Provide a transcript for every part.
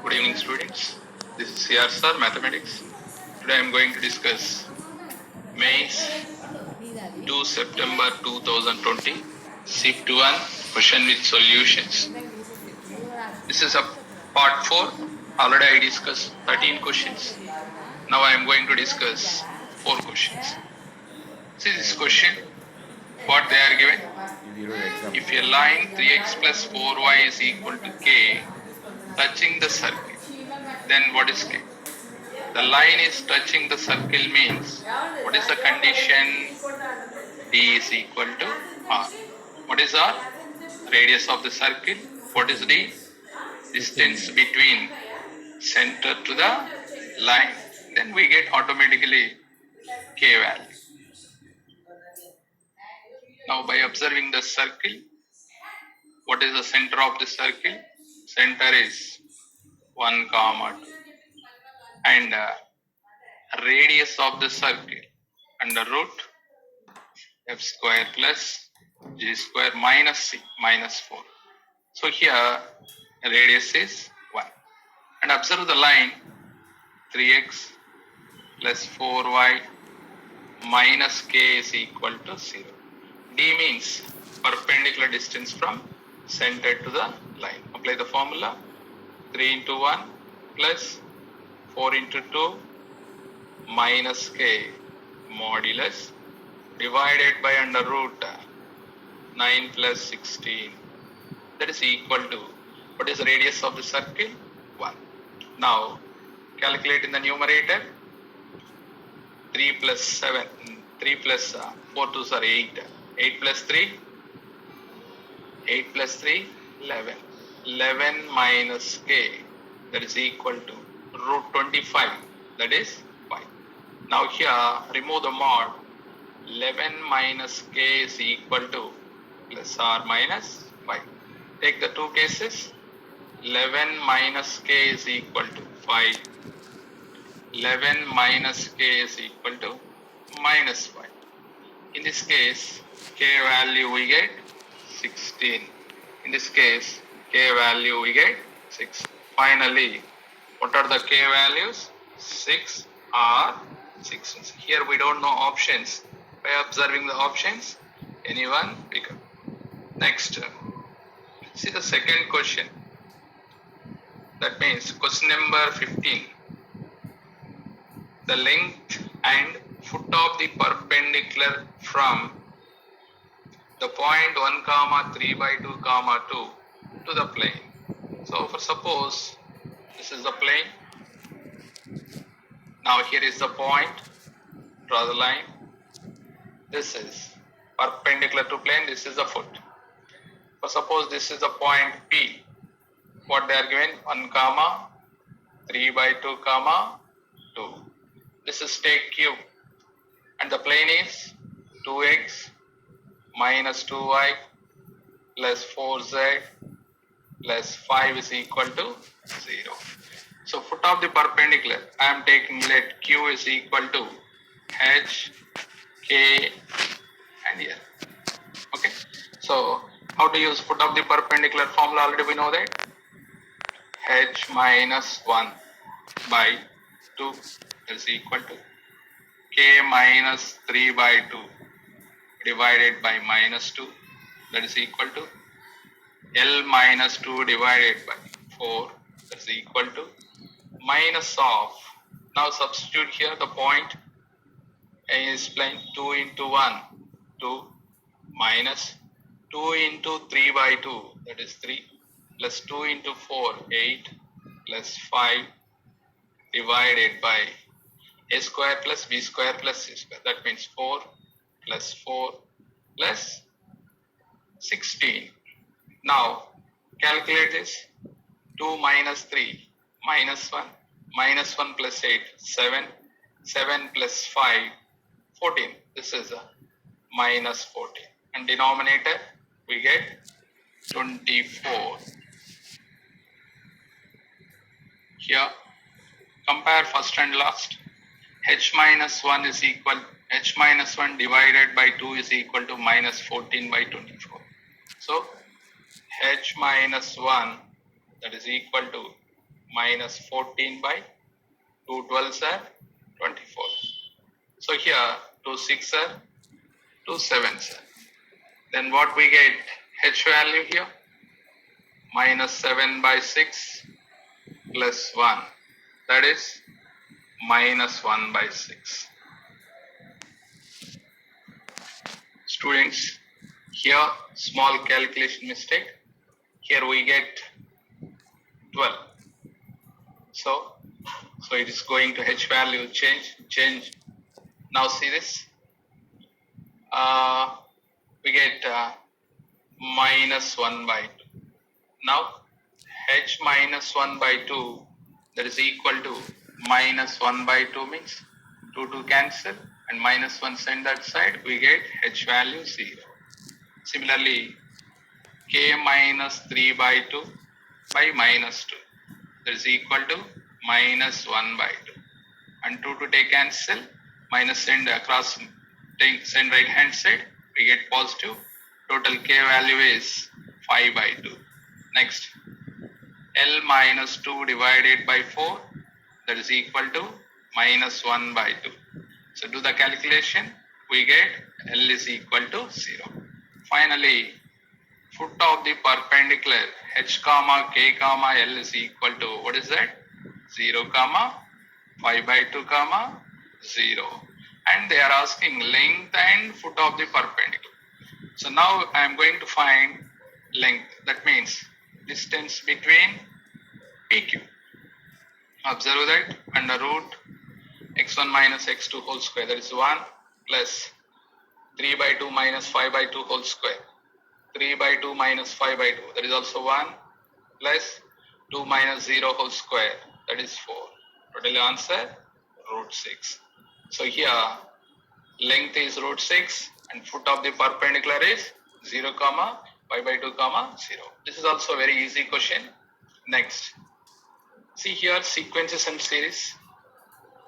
Good evening, students. This is CR Sir, Mathematics. Today I am going to discuss Mains 2 September 2020 Shift 1 question with solutions. This is a part 4. Already I discussed 13 questions. Now I am going to discuss 4 questions. See this question, what they are given. If a line 3x plus 4y is equal to k touching the circle, then what is k? The line is touching the circle means what is the condition? D is equal to R. What is R? Radius of the circle. What is D? Distance between center to the line. Then we get automatically K value. Now by observing the circle, what is the center of the circle? Center is 1, 2. And radius of the circle under root f square plus g square minus c minus 4. So here radius is 1. And observe the line 3x plus 4y minus k is equal to 0. D means perpendicular distance from center to the line. Apply the formula 3 into 1 plus 4 into 2 minus k modulus divided by under root 9 plus 16. That is equal to, what is the radius of the circle? 1. Now calculate in the numerator 3 plus 7, 3 plus 4 2s are 8. 8 plus 3, 8 plus 3, 11. 11 minus k, that is equal to root 25, that is 5. Now here remove the mod. 11 minus k is equal to plus r minus 5. Take the two cases. 11 minus k is equal to 5. 11 minus k is equal to minus 5. In this case, k value we get 16. In this case, k value we get 6. Finally, what are the k values? 6 or 6. Here we don't know options. By observing the options, anyone pick up. Next, see the second question. That means question number 15. The length and foot of the perpendicular from the point 1, 3 by 2, 2 to the plane. So for suppose this is the plane. Now here is the point. Draw the line. This is perpendicular to plane. This is the foot. For suppose this is the point P. What they are given? 1, 3 by 2, 2. This is take Q. And the plane is 2x minus 2y plus 4z plus 5 is equal to 0. So foot of the perpendicular, I am taking let Q is equal to h, k and here. Okay. So how to use foot of the perpendicular formula? Already we know that. H minus 1 by 2 is equal to k minus 3 by 2 divided by minus 2, that is equal to L minus 2 divided by 4, that is equal to minus of, now substitute here the point A is plain 2 into 1, 2 minus 2 into 3 by 2, that is 3 plus 2 into 4, 8 plus 5 divided by a square plus b square plus c square. That means 4 plus 4 plus 16. Now calculate this. 2 minus 3 minus 1. Minus 1 plus 8, 7. 7 plus 5, 14. This is a minus 14. And denominator we get 24. Here compare first and last. H minus 1 is equal, h minus 1 divided by 2 is equal to minus 14 by 24. So h minus 1 that is equal to minus 14 by 2 12s are 24. So here 2 6 are 2 7s are. Then what we get h value here? Minus 7 by 6 plus 1, that is minus 1 by 6. Students, here small calculation mistake. Here we get 12. So it is going to h value change. Now see this. We get minus 1 by 2. Now h minus 1 by 2, that is equal to minus 1 by 2 means 2 cancel and minus 1 send that side, we get h value 0. Similarly, k minus 3 by 2 by minus 2, that is equal to minus 1 by 2. And 2 take cancel, minus send across, send right hand side, we get positive. Total k value is 5 by 2. Next, L minus 2 divided by 4, that is equal to minus 1 by 2. So do the calculation, we get L is equal to 0. Finally, foot of the perpendicular h comma k comma L is equal to, what is that? 0 comma 5 by 2 comma 0. And they are asking length and foot of the perpendicular. So now I am going to find length. That means distance between PQ. Observe that under root x1 minus x2 whole square, that is 1 plus 3 by 2 minus 5 by 2 whole square. 3 by 2 minus 5 by 2, that is also 1 plus 2 minus 0 whole square, that is 4. Total answer root 6. So here length is root 6 and foot of the perpendicular is 0 comma 5 by 2 comma 0. This is also a very easy question. Next, see here sequences and series.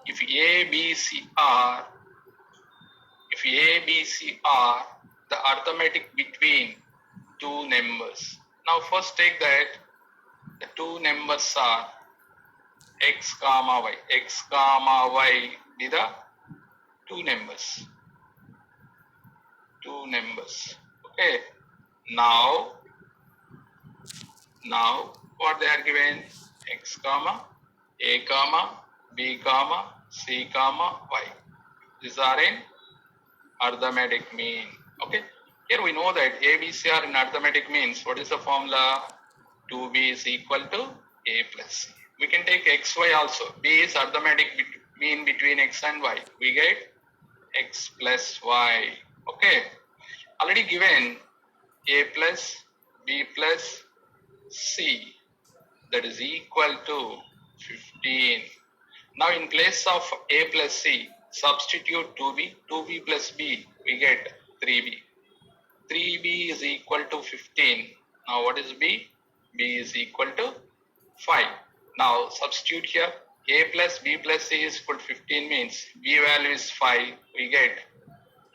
If A, B, C are the arithmetic between two numbers. Now first take that the two numbers are x comma y. X comma y be the two numbers. Okay. Now what they are given? X comma A comma B comma C comma Y. These are in arithmetic mean. Okay. Here we know that A, B, C are in arithmetic means. What is the formula? 2B is equal to A plus C. We can take X, Y also. B is arithmetic mean between X and Y. We get X plus Y. Okay. Already given A plus B plus C, that is equal to 15. Now in place of A plus C, substitute 2B. 2B plus B, we get 3B. 3B is equal to 15. Now what is B? B is equal to 5. Now substitute here. A plus B plus C is equal to 15 means B value is 5. We get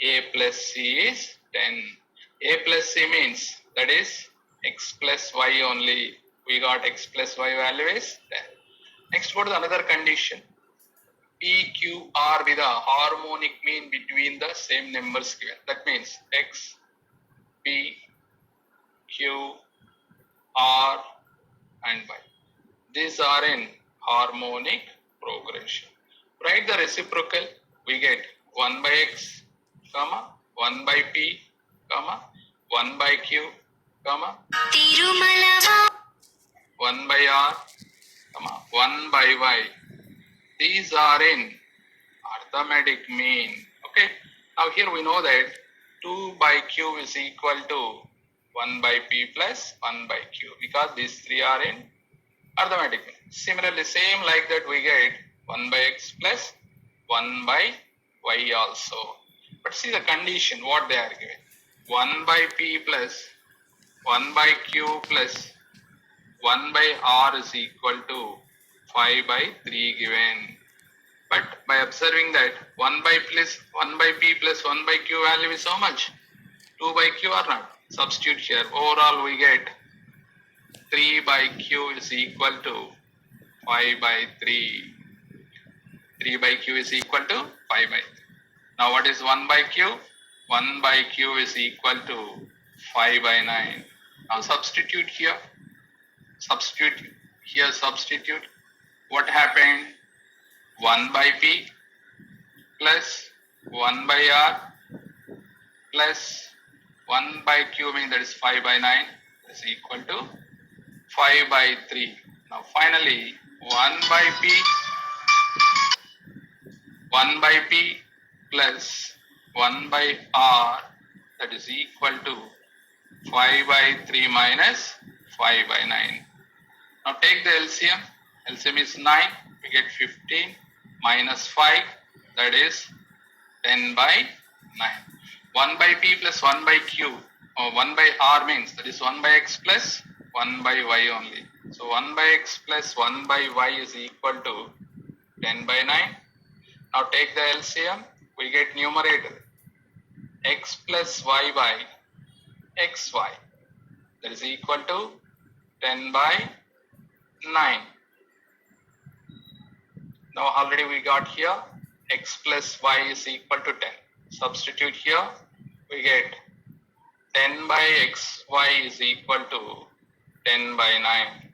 A plus C is 10. A plus C means that is X plus Y only. We got X plus Y value is 10. Next, go to another condition. PQR be the harmonic mean between the same numbers given. That means X, P, Q, R and Y. These are in harmonic progression. Write the reciprocal. We get 1 by X, comma, 1 by P, comma, 1 by Q, comma, 1 by R, comma, 1 by Y. These are in arithmetic mean. Okay. Now here we know that 2 by Q is equal to 1 by P plus 1 by Q because these three are in arithmetic mean. Similarly, same like that we get 1 by X plus 1 by Y also. But see the condition what they are given. 1 by P plus 1 by Q plus 1 by R is equal to 5 by 3 given. But by observing that 1 by P plus 1 by Q value is how much? 2 by Q or not? Substitute here. Overall we get 3 by q is equal to 5 by 3. 3 by q is equal to 5 by 3. Now what is 1 by q? 1 by q is equal to 5 by 9. Now substitute here. Substitute here, substitute. What happened? 1 by p plus 1 by r plus 1 by q, means that is 5 by 9 is equal to 5 by 3. Now finally 1 by p plus 1 by r, that is equal to 5 by 3 minus 5 by 9. Now take the LCM. LCM is 9. We get 15 minus 5, that is 10 by 9. 1 by p plus 1 by q, or 1 by r, means that is 1 by x plus 1 by y only. So 1 by x plus 1 by y is equal to 10 by 9. Now take the LCM. We get numerator x plus y by xy, that is equal to 10 by 9. Now already we got here x plus y is equal to 10. Substitute here, we get 10 by xy is equal to 10 by 9.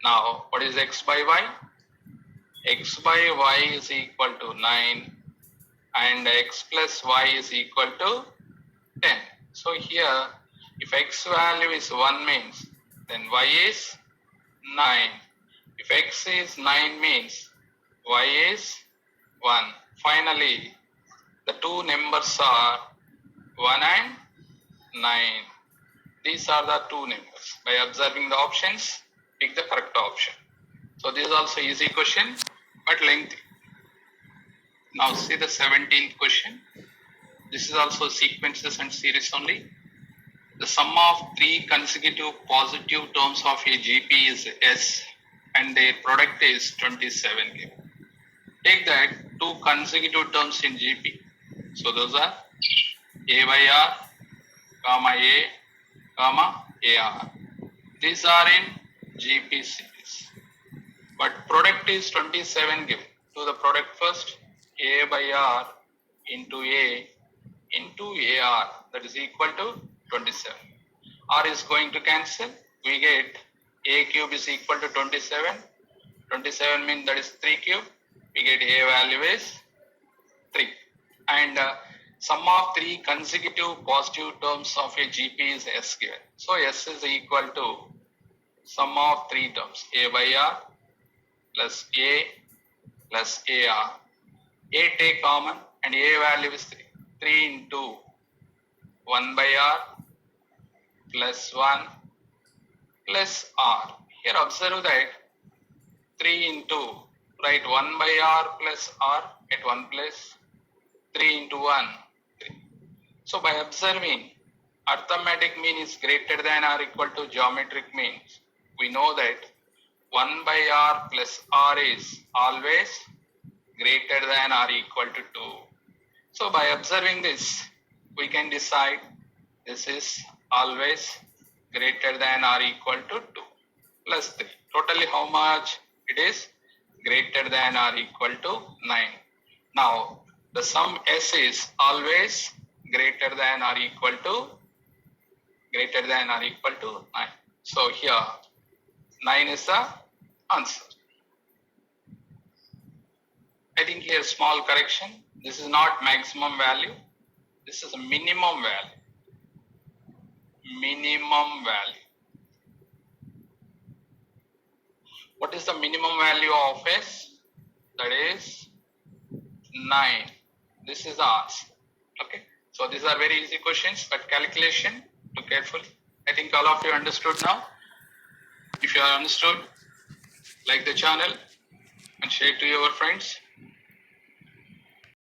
Now what is x by y? X by y is equal to 9 and x plus y is equal to 10. So here if x value is 1 means then y is 9. If x is 9 means y is 1. Finally, the two numbers are 1 and 9. These are the two numbers. By observing the options, pick the correct option. So this is also easy question but lengthy. Now see the 17th question. This is also sequences and series only. The sum of three consecutive positive terms of a GP is S and their product is 27 given. Take that two consecutive terms in GP. So those are A by R, comma A, comma AR. These are in GP series. But product is 27 given. Do the product first. A by R into A into AR, that is equal to 27. R is going to cancel. We get A cube is equal to 27. 27 means that is 3 cube. We get A value is 3. And sum of three consecutive positive terms of a GP is S given. So S is equal to sum of three terms. A by R plus A plus AR. A take common and A value is 3. 3 into 1 by R plus 1 plus R. Here observe that 3 into, write 1 by R plus R at one place, 3 into 1, 3. So by observing arithmetic mean is greater than or equal to geometric means, we know that 1 by R plus R is always greater than or equal to 2. So by observing this, we can decide this is always greater than or equal to 2 plus 3. Totally how much? It is greater than or equal to 9. Now the sum S is always greater than or equal to 9. So here 9 is the answer. I think here small correction. This is not maximum value. This is a minimum value. Minimum value. What is the minimum value of S? That is 9. This is the answer. Okay. So these are very easy questions, but calculation, look carefully. I think all of you understood now. If you are understood, like the channel and share it to your friends.